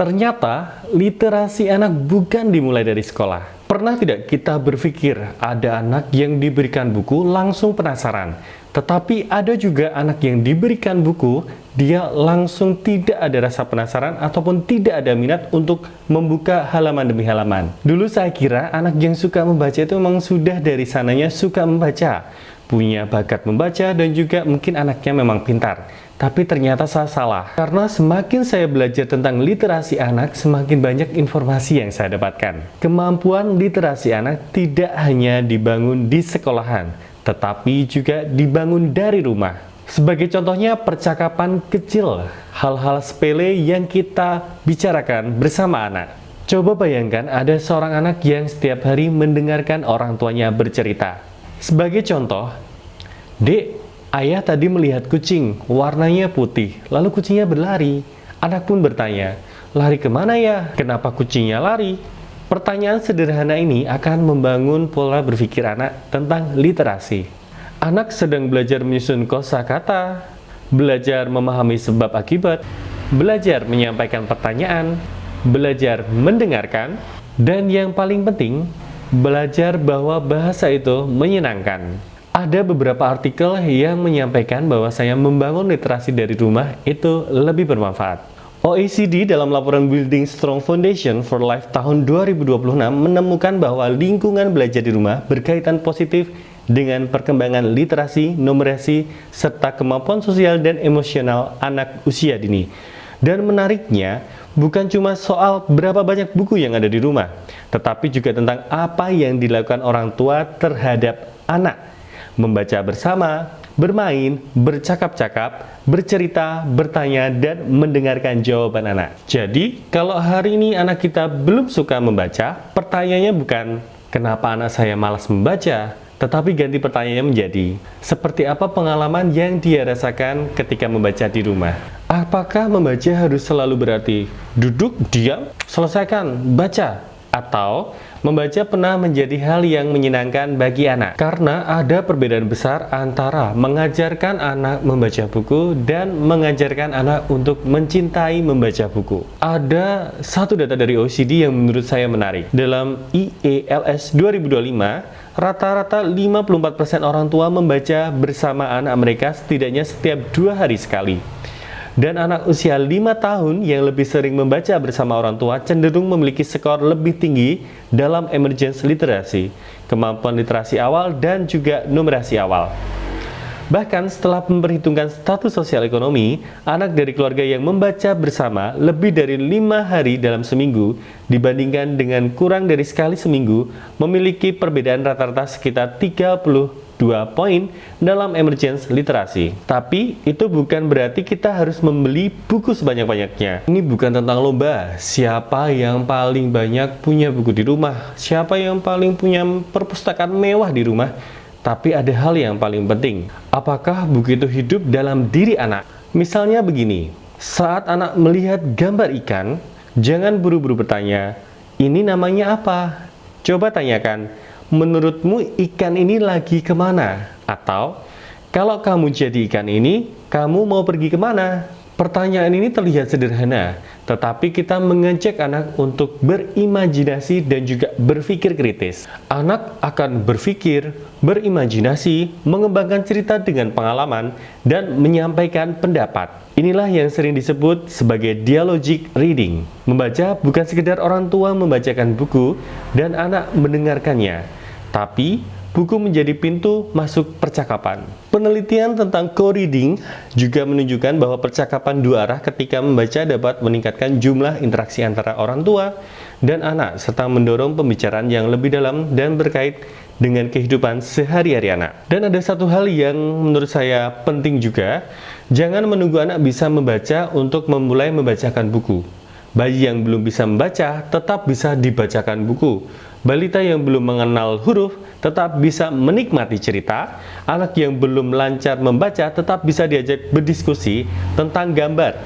Ternyata, literasi anak bukan dimulai dari sekolah. Pernah tidak kita berpikir ada anak yang diberikan buku langsung penasaran, tetapi ada juga anak yang diberikan buku, dia langsung tidak ada rasa penasaran ataupun tidak ada minat untuk membuka halaman demi halaman. Dulu saya kira anak yang suka membaca itu memang sudah dari sananya suka membaca, punya bakat membaca dan juga mungkin anaknya memang pintar. Tapi ternyata saya salah, karena semakin saya belajar tentang literasi anak, semakin banyak informasi yang saya dapatkan. Kemampuan literasi anak tidak hanya dibangun di sekolahan, tetapi juga dibangun dari rumah. Sebagai contohnya percakapan kecil, hal-hal sepele yang kita bicarakan bersama anak. Coba bayangkan ada seorang anak yang setiap hari mendengarkan orang tuanya bercerita. Sebagai contoh, "Dek, ayah tadi melihat kucing, warnanya putih, lalu kucingnya berlari." Anak pun bertanya, "Lari kemana ya? Kenapa kucingnya lari?" Pertanyaan sederhana ini akan membangun pola berpikir anak tentang literasi. Anak sedang belajar menyusun kosakata, belajar memahami sebab akibat, belajar menyampaikan pertanyaan, belajar mendengarkan, dan yang paling penting, belajar bahwa bahasa itu menyenangkan. Ada beberapa artikel yang menyampaikan bahwa saya membangun literasi dari rumah itu lebih bermanfaat. OECD dalam laporan Building Strong Foundation for Life tahun 2026 menemukan bahwa lingkungan belajar di rumah berkaitan positif dengan perkembangan literasi, numerasi, serta kemampuan sosial dan emosional anak usia dini. Dan menariknya, bukan cuma soal berapa banyak buku yang ada di rumah, tetapi juga tentang apa yang dilakukan orang tua terhadap anak. Membaca bersama, bermain, bercakap-cakap, bercerita, bertanya, dan mendengarkan jawaban anak. Jadi, kalau hari ini anak kita belum suka membaca, pertanyaannya bukan kenapa anak saya malas membaca, tetapi ganti pertanyaannya menjadi seperti apa pengalaman yang dia rasakan ketika membaca di rumah. Apakah membaca harus selalu berarti duduk, diam, selesaikan, baca? Atau membaca pernah menjadi hal yang menyenangkan bagi anak? Karena ada perbedaan besar antara mengajarkan anak membaca buku dan mengajarkan anak untuk mencintai membaca buku. Ada satu data dari OECD yang menurut saya menarik. Dalam IELTS 2025, rata-rata 54% orang tua membaca bersama anak mereka setidaknya setiap 2 hari sekali. Dan anak usia 5 tahun yang lebih sering membaca bersama orang tua cenderung memiliki skor lebih tinggi dalam emergency literasi, kemampuan literasi awal, dan juga numerasi awal. Bahkan setelah memperhitungkan status sosial ekonomi, anak dari keluarga yang membaca bersama lebih dari 5 hari dalam seminggu dibandingkan dengan kurang dari sekali seminggu memiliki perbedaan rata-rata sekitar 32 poin dalam emergency literasi. Tapi itu bukan berarti kita harus membeli buku sebanyak-banyaknya. Ini bukan tentang lomba siapa yang paling banyak punya buku di rumah, siapa yang paling punya perpustakaan mewah di rumah. Tapi ada hal yang paling penting, apakah buku itu hidup dalam diri anak? Misalnya begini, saat anak melihat gambar ikan, jangan buru-buru bertanya, "Ini namanya apa?" Coba tanyakan, "Menurutmu ikan ini lagi kemana?" Atau, "Kalau kamu jadi ikan ini, kamu mau pergi kemana?" Pertanyaan ini terlihat sederhana, tetapi kita mengajak anak untuk berimajinasi dan juga berpikir kritis. Anak akan berpikir, berimajinasi, mengembangkan cerita dengan pengalaman, dan menyampaikan pendapat. Inilah yang sering disebut sebagai dialogic reading. Membaca bukan sekedar orang tua membacakan buku dan anak mendengarkannya, tapi buku menjadi pintu masuk percakapan. Penelitian tentang co-reading juga menunjukkan bahwa percakapan dua arah ketika membaca dapat meningkatkan jumlah interaksi antara orang tua dan anak, serta mendorong pembicaraan yang lebih dalam dan berkait dengan kehidupan sehari-hari anak. Dan ada satu hal yang menurut saya penting juga, jangan menunggu anak bisa membaca untuk memulai membacakan buku. Bayi yang belum bisa membaca tetap bisa dibacakan buku. Balita yang belum mengenal huruf tetap bisa menikmati cerita. Anak yang belum lancar membaca tetap bisa diajak berdiskusi tentang gambar.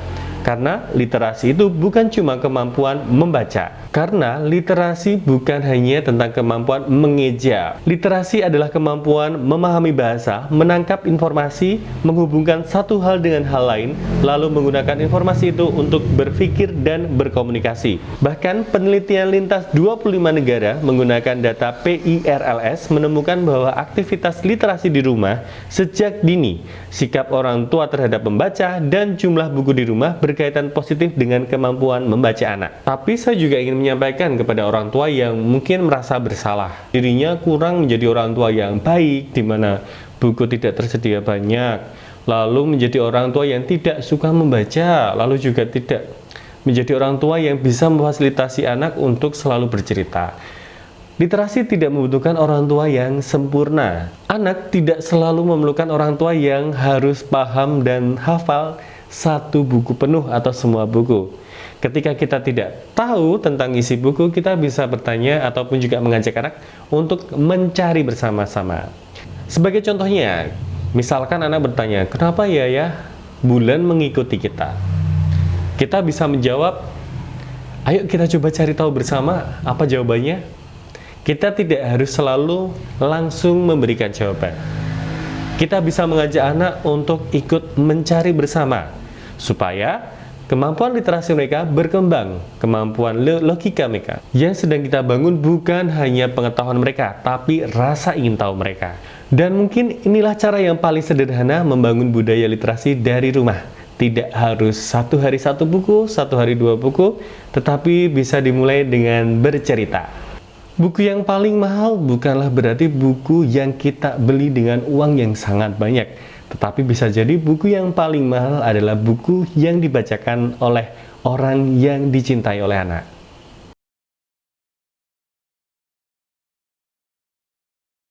Karena literasi itu bukan cuma kemampuan membaca. Karena literasi bukan hanya tentang kemampuan mengeja. Literasi adalah kemampuan memahami bahasa, menangkap informasi, menghubungkan satu hal dengan hal lain, lalu menggunakan informasi itu untuk berpikir dan berkomunikasi. Bahkan penelitian lintas 25 negara menggunakan data PIRLS menemukan bahwa aktivitas literasi di rumah sejak dini, sikap orang tua terhadap membaca, dan jumlah buku di rumah berkaitan positif dengan kemampuan membaca anak. Tapi saya juga ingin menyampaikan kepada orang tua yang mungkin merasa bersalah, dirinya kurang menjadi orang tua yang baik, di mana buku tidak tersedia banyak, lalu menjadi orang tua yang tidak suka membaca, lalu juga tidak menjadi orang tua yang bisa memfasilitasi anak untuk selalu bercerita. Literasi tidak membutuhkan orang tua yang sempurna. Anak tidak selalu memerlukan orang tua yang harus paham dan hafal satu buku penuh atau semua buku. Ketika kita tidak tahu tentang isi buku, kita bisa bertanya ataupun juga mengajak anak untuk mencari bersama-sama. Sebagai contohnya, misalkan anak bertanya, kenapa ya bulan mengikuti kita? Kita bisa menjawab, ayo kita coba cari tahu bersama apa jawabannya. Kita tidak harus selalu langsung memberikan jawaban. Kita bisa mengajak anak untuk ikut mencari bersama, supaya kemampuan literasi mereka berkembang, kemampuan logika mereka. Yang sedang kita bangun bukan hanya pengetahuan mereka, tapi rasa ingin tahu mereka. Dan mungkin inilah cara yang paling sederhana membangun budaya literasi dari rumah. Tidak harus satu hari satu buku, satu hari dua buku, tetapi bisa dimulai dengan bercerita. Buku yang paling mahal bukanlah berarti buku yang kita beli dengan uang yang sangat banyak, tetapi bisa jadi buku yang paling mahal adalah buku yang dibacakan oleh orang yang dicintai oleh anak.